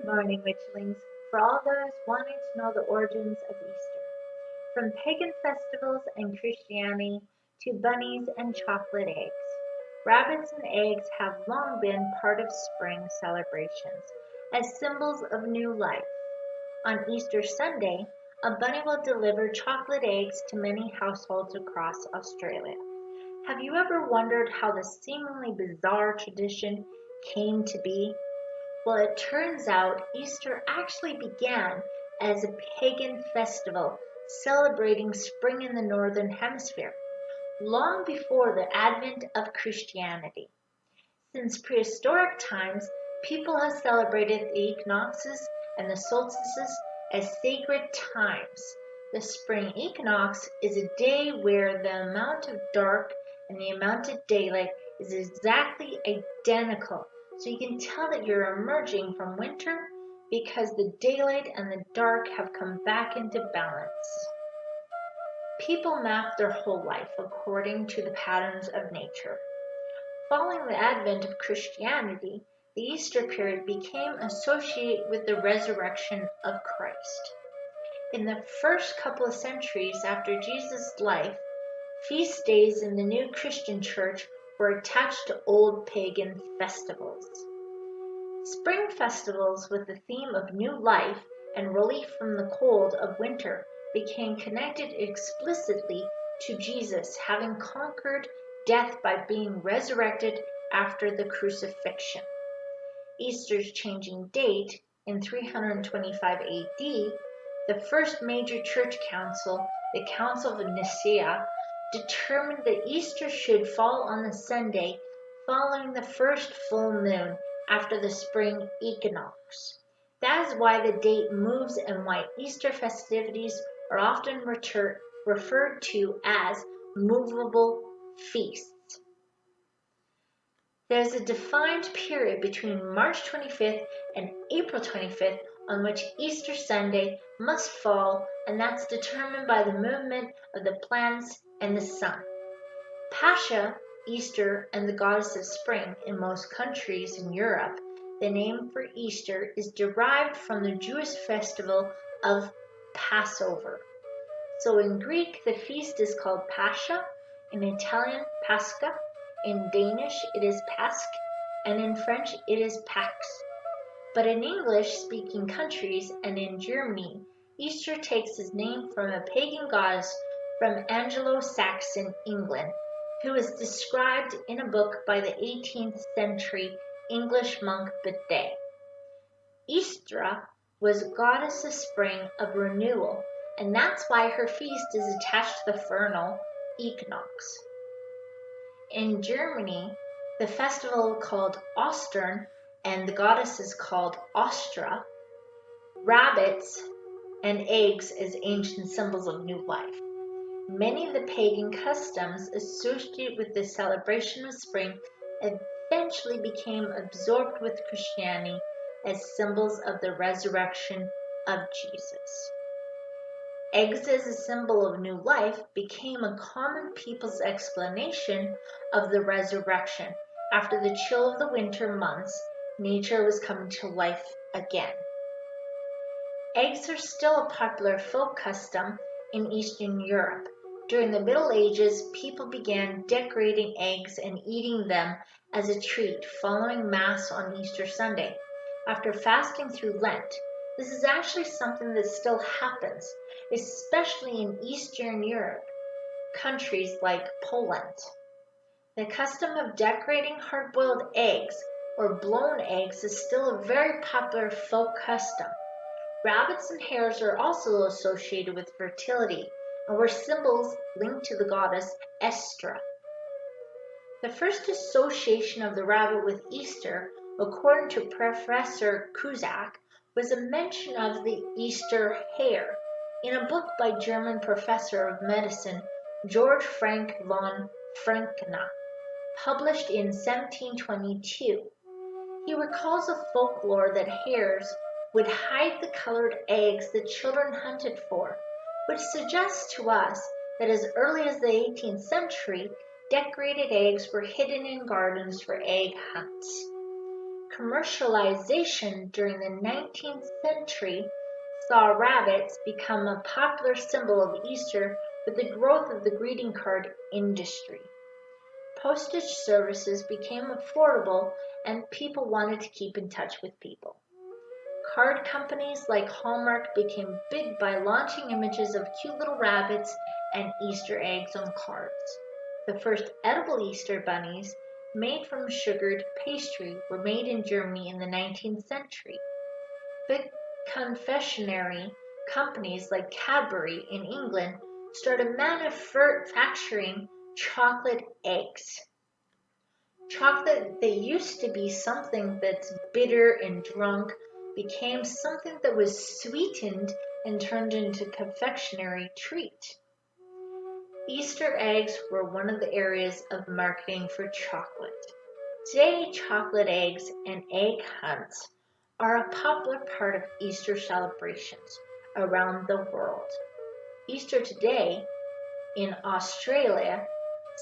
Morning, Witchlings, for all those wanting to know the origins of Easter. From pagan festivals and Christianity to bunnies and chocolate eggs, rabbits and eggs have long been part of spring celebrations as symbols of new life. On Easter Sunday, a bunny will deliver chocolate eggs to many households across Australia. Have you ever wondered how this seemingly bizarre tradition came to be? Well, it turns out Easter actually began as a pagan festival celebrating spring in the Northern Hemisphere, long before the advent of Christianity. Since prehistoric times, people have celebrated the equinoxes and the solstices as sacred times. The spring equinox is a day where the amount of dark and the amount of daylight is exactly identical. So you can tell that you're emerging from winter because the daylight and the dark have come back into balance. People map their whole life according to the patterns of nature. Following the advent of Christianity, the Easter period became associated with the resurrection of Christ. In the first couple of centuries after Jesus' life, feast days in the new Christian church were attached to old pagan festivals. Spring festivals with the theme of new life and relief from the cold of winter became connected explicitly to Jesus having conquered death by being resurrected after the crucifixion. Easter's changing date in 325 AD, the first major church council, the Council of Nicaea, determined that Easter should fall on the Sunday following the first full moon after the spring equinox. That is why the date moves and why Easter festivities are often referred to as movable feasts. There is a defined period between March 25th and April 25th on which Easter Sunday must fall, and that's determined by the movement of the planets and the sun. Pascha, Easter, and the goddess of spring in most countries in Europe, the name for Easter is derived from the Jewish festival of Passover. So in Greek, the feast is called Pascha, in Italian, Pascha, in Danish, it is Pasch, and in French, it is Pax. But in English-speaking countries and in Germany, Easter takes its name from a pagan goddess from Anglo-Saxon England, who is described in a book by the 18th century English monk Bede. Eostre was goddess of spring of renewal, and that's why her feast is attached to the vernal equinox. In Germany, the festival called Ostern and the goddess is called Ostra, rabbits and eggs as ancient symbols of new life. Many of the pagan customs associated with the celebration of spring eventually became absorbed with Christianity as symbols of the resurrection of Jesus. Eggs as a symbol of new life became a common people's explanation of the resurrection. After the chill of the winter months, nature was coming to life again. Eggs are still a popular folk custom in Eastern Europe. During the Middle Ages, people began decorating eggs and eating them as a treat following Mass on Easter Sunday. After fasting through Lent, this is actually something that still happens, especially in Eastern Europe, countries like Poland. The custom of decorating hard-boiled eggs or blown eggs is still a very popular folk custom. Rabbits and hares are also associated with fertility and were symbols linked to the goddess Astral. The first association of the rabbit with Easter, according to Professor Cusack, was a mention of the Easter hare in a book by German professor of medicine George Frank von Frankena, published in 1722. He recalls a folklore that hares would hide the colored eggs that children hunted for, which suggests to us that as early as the 18th century, decorated eggs were hidden in gardens for egg hunts. Commercialization during the 19th century saw rabbits become a popular symbol of Easter with the growth of the greeting card industry. Postage services became affordable and people wanted to keep in touch with people. Card companies like Hallmark became big by launching images of cute little rabbits and Easter eggs on cards. The first edible Easter bunnies, made from sugared pastry, were made in Germany in the 19th century. Big confectionery companies like Cadbury in England started manufacturing chocolate eggs. Chocolate that used to be something that's bitter and drunk became something that was sweetened and turned into a confectionery treat. Easter eggs were one of the areas of marketing for chocolate. Today, chocolate eggs and egg hunts are a popular part of Easter celebrations around the world. Easter today in Australia,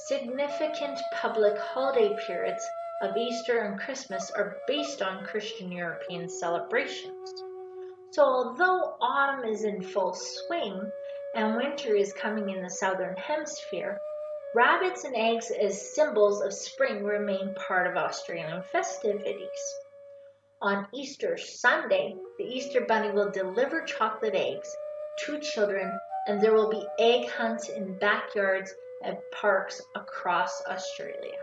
significant public holiday periods of Easter and Christmas are based on Christian European celebrations. So although autumn is in full swing and winter is coming in the southern hemisphere, rabbits and eggs as symbols of spring remain part of Australian festivities. On Easter Sunday, the Easter Bunny will deliver chocolate eggs to children, and there will be egg hunts in backyards and parks across Australia.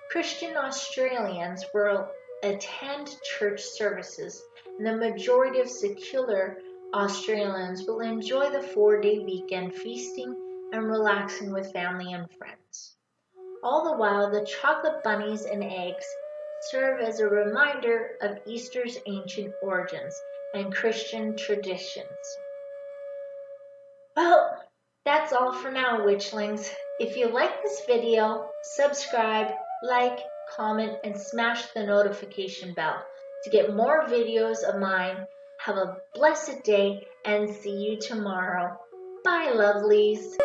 Christian Australians will attend church services, and the majority of secular Australians will enjoy the 4-day weekend feasting and relaxing with family and friends. All the while, the chocolate bunnies and eggs serve as a reminder of Easter's ancient origins and Christian traditions. Well, that's all for now, witchlings. If you like this video, subscribe, like, comment, and smash the notification bell to get more videos of mine. Have a blessed day and see you tomorrow. Bye, lovelies.